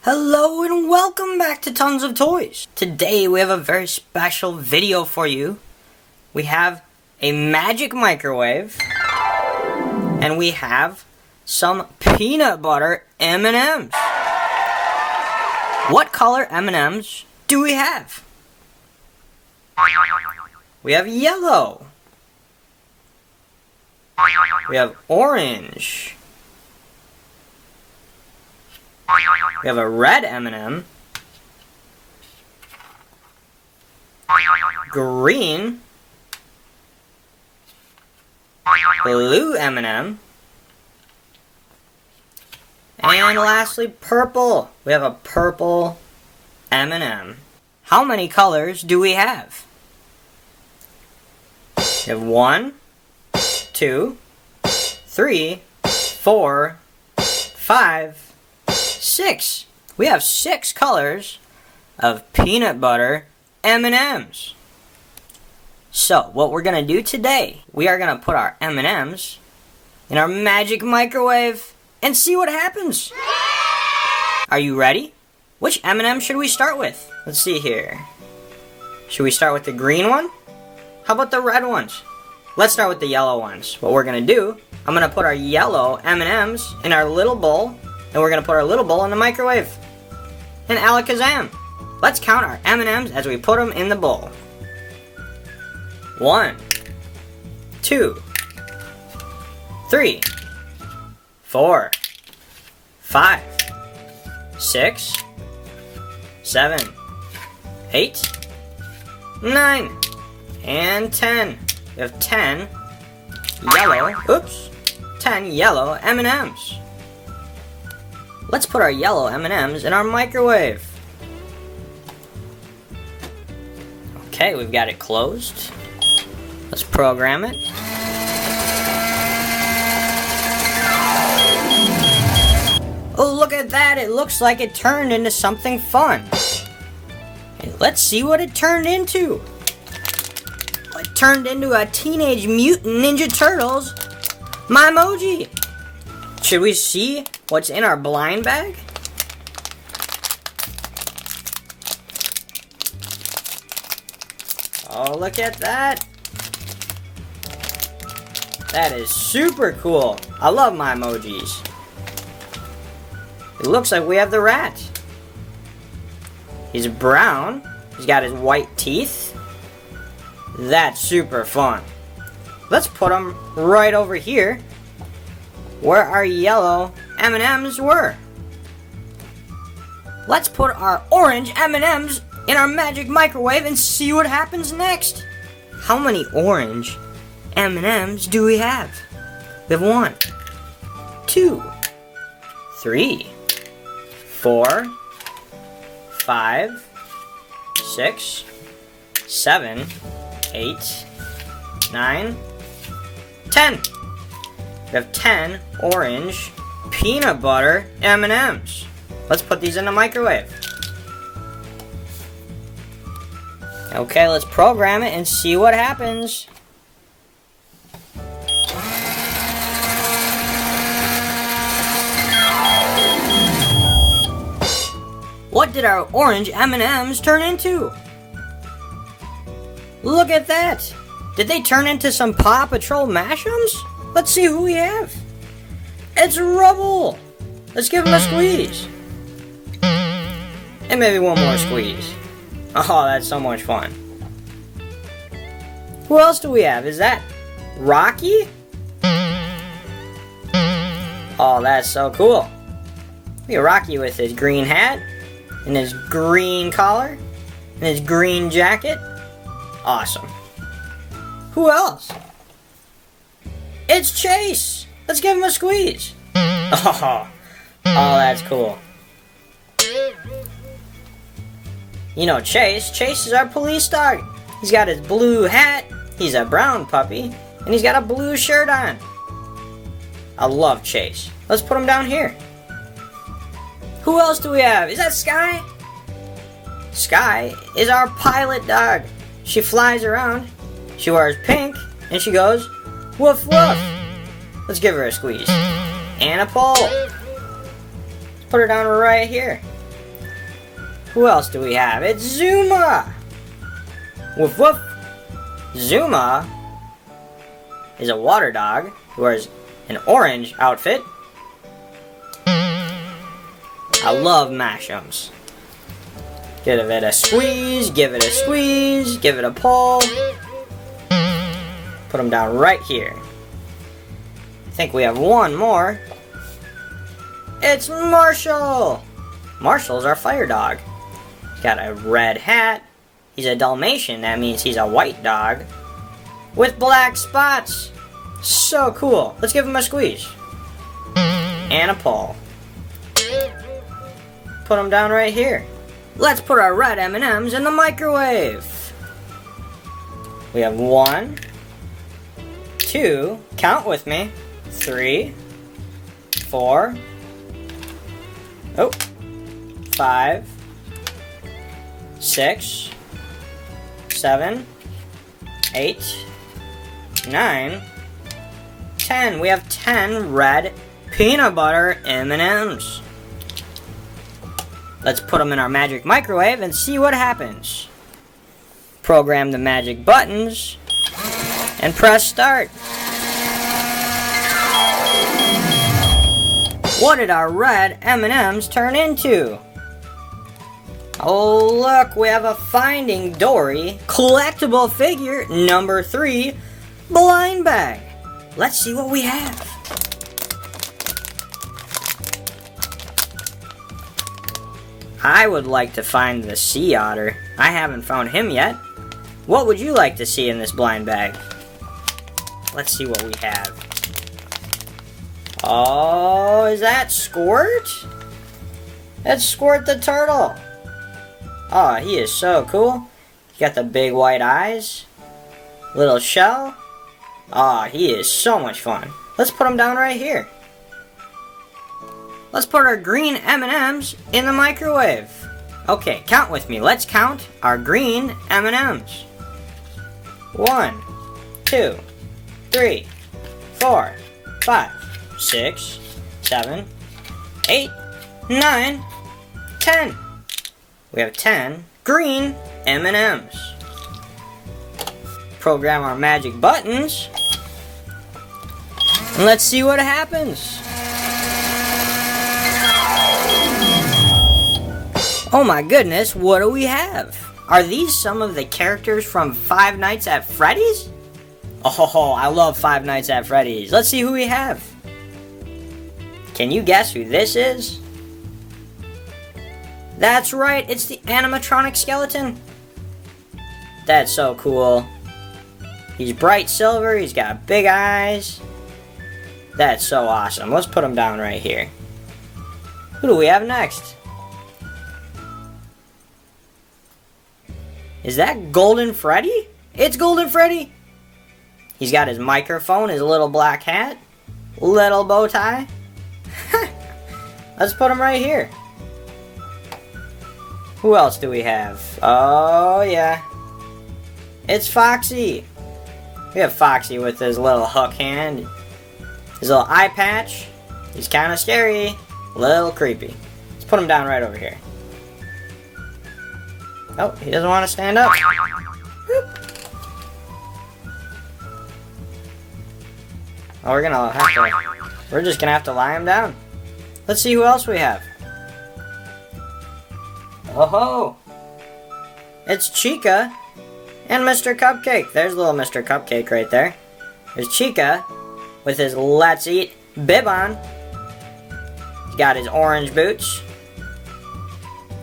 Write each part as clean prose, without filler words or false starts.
Hello and welcome back to Tons of Toys. Today we have a very special video for you. We have a magic microwave and we have some peanut butter M&Ms. What color M&Ms do we have? We have yellow. We have orange. We have a red M&M, green, blue M&M, and lastly purple. We have a purple M&M. How many colors do we have? We have 1, 2, 3, 4, 5, 6. We have 6 colors of peanut butter M&Ms. So, what we're going to do today, we are going to put our M&Ms in our magic microwave and see what happens. Are you ready? Which M&M should we start with? Let's see here. Should we start with the green one? How about the red ones? Let's start with the yellow ones. What we're going to do, I'm going to put our yellow M&Ms in our little bowl. And we're going to put our little bowl in the microwave. And alakazam! Let's count our M&Ms as we put them in the bowl. 1, 2, 3, 4, 5, 6, 7, 8, 9, and 10. We have 10 yellow M&Ms. Let's put our yellow M&Ms in our microwave. Okay, we've got it closed. Let's program it. Oh, look at that! It looks like it turned into something fun. Hey, let's see what it turned into. It turned into a Teenage Mutant Ninja Turtles My Emoji. Should we see what's in our blind bag? Oh, look at that. That is super cool. I love my emojis. It looks like we have the rat. He's brown. He's got his white teeth. That's super fun. Let's put him right over here where our yellow M&Ms were. Let's put our orange M&Ms in our magic microwave and see what happens next. How many orange M&Ms do we have? We have 1, 2, 3, 4, 5, 6, 7, 8, 9, 10. We have 10 orange peanut butter M&Ms. Let's put these in the microwave. Okay, let's program it and see what happens. What did our orange M&Ms turn into? Look at that! Did they turn into some Paw Patrol mashups? Let's see who we have. It's Rubble. Let's give him a squeeze. And maybe one more squeeze. Oh, that's so much fun. Who else do we have? Is that Rocky? Oh, that's so cool. Look at Rocky with his green hat, and his green collar, and his green jacket. Awesome. Who else? It's Chase! Let's give him a squeeze! Oh, that's cool. You know Chase is our police dog. He's got his blue hat, he's a brown puppy, and he's got a blue shirt on. I love Chase. Let's put him down here. Who else do we have? Is that Sky? Sky is our pilot dog. She flies around, she wears pink, and she goes, woof woof. Let's give her a squeeze. And a pull. Put her down right here. Who else do we have? It's Zuma! Woof woof! Zuma is a water dog who wears an orange outfit. I love Mash'ems. Give it a squeeze, give it a squeeze, give it a pull. Put them down right here. I think we have one more. It's Marshall! Marshall's our fire dog. He's got a red hat. He's a Dalmatian, that means he's a white dog. With black spots. So cool. Let's give him a squeeze. And a pull. Put him down right here. Let's put our red M&Ms in the microwave. We have 1, 2, count with me, 3, 4, 5, 6, 7, 8, 9, 10. We have 10 red peanut butter M&Ms. Let's put them in our magic microwave and see what happens. Program the magic buttons and press start. What did our red M&Ms turn into? Oh look, we have a Finding Dory collectible figure number 3 blind bag. Let's see what we have. I would like to find the sea otter. I haven't found him yet. What would you like to see in this blind bag? Let's see what we have. Oh, is that Squirt? That's Squirt the turtle. Oh, he is so cool. He got the big white eyes. Little shell. Oh, he is so much fun. Let's put him down right here. Let's put our green M&Ms in the microwave. Okay, count with me. Let's count our green M&Ms. 1, 2, 3, 4, 5, 6, 7, 8, 9, 10. We have 10 green M&Ms. Program our magic buttons. And let's see what happens. Oh my goodness, what do we have? Are these some of the characters from Five Nights at Freddy's? Oh, I love Five Nights at Freddy's. Let's see who we have. Can you guess who this is? That's right, it's the animatronic skeleton. That's so cool. He's bright silver, he's got big eyes. That's so awesome. Let's put him down right here. Who do we have next? Is that Golden Freddy? It's Golden Freddy! He's got his microphone, his little black hat, little bow tie. Let's put him right here. Who else do we have? Oh yeah. It's Foxy. We have Foxy with his little hook hand, his little eye patch. He's kind of scary, a little creepy. Let's put him down right over here. Oh, he doesn't want to stand up. Whoop. Oh, we're just gonna have to lie him down. Let's see who else we have. Oh ho! It's Chica and Mr. Cupcake. There's little Mr. Cupcake right there. There's Chica with his Let's Eat bib on. He's got his orange boots,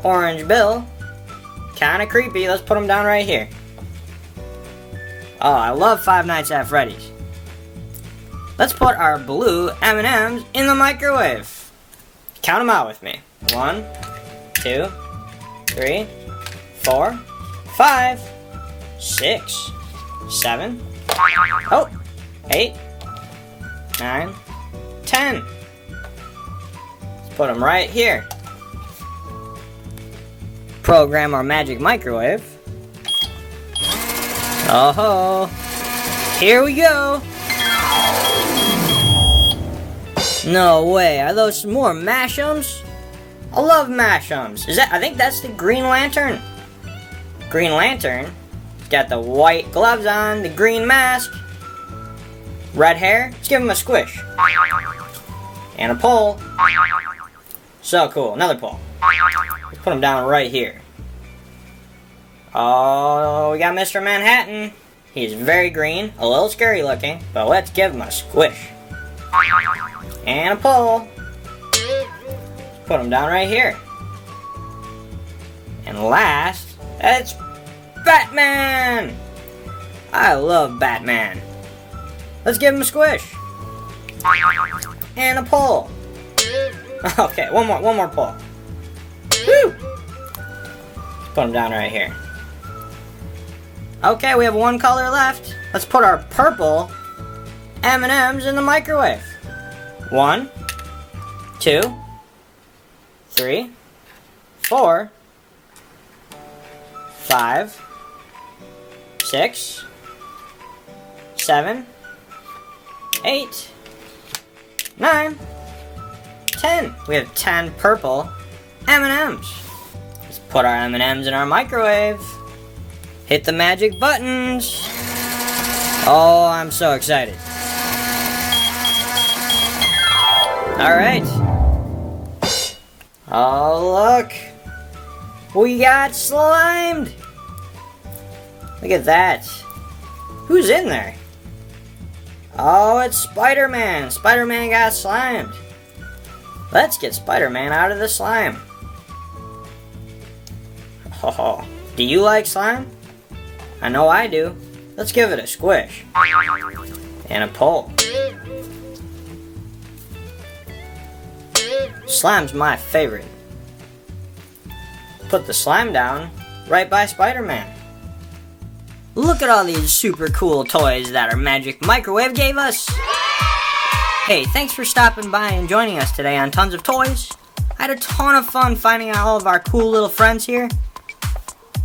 orange bill. Kinda creepy. Let's put him down right here. Oh, I love Five Nights at Freddy's. Let's put our blue M&Ms in the microwave. Count them out with me. 1, 2, 3, 4, 5, 6, 7, 8, 9, 10. Let's put them right here. Program our magic microwave. Oh ho! Here we go! No way, are those some more Mash'ems? I love Mash'ems. I think that's the Green Lantern. Green Lantern. He's got the white gloves on, the green mask, red hair. Let's give him a squish. And a pull. So cool. Another pull. Let's put him down right here. Oh, we got Mr. Manhattan. He's very green, a little scary looking, but let's give him a squish. And a pull. Put him down right here. And last, it's Batman! I love Batman. Let's give him a squish. And a pull. Okay, one more pull. Woo! Put him down right here. Okay, we have one color left. Let's put our purple M&Ms in the microwave. 1, 2, 3, 4, 5, 6, 7, 8, 9, 10. We have 10 purple M&Ms. Let's put our M&Ms in our microwave. Hit the magic buttons. Oh, I'm so excited. Alright. Oh, look. We got slimed. Look at that. Who's in there? Oh, it's Spider-Man. Spider-Man got slimed. Let's get Spider-Man out of the slime. Oh, do you like slime? I know I do. Let's give it a squish. And a pull. Slime's my favorite. Put the slime down right by Spider-Man. Look at all these super cool toys that our magic microwave gave us. Hey, thanks for stopping by and joining us today on Tons of Toys. I had a ton of fun finding out all of our cool little friends here.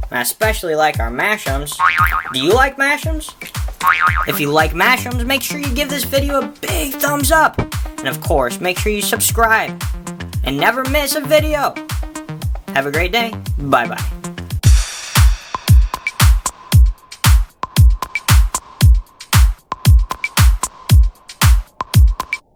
And I especially like our Mash'ems. Do you like Mash'ems? If you like Mash'ems, make sure you give this video a big thumbs up. And of course, make sure you subscribe. And never miss a video. Have a great day. Bye-bye.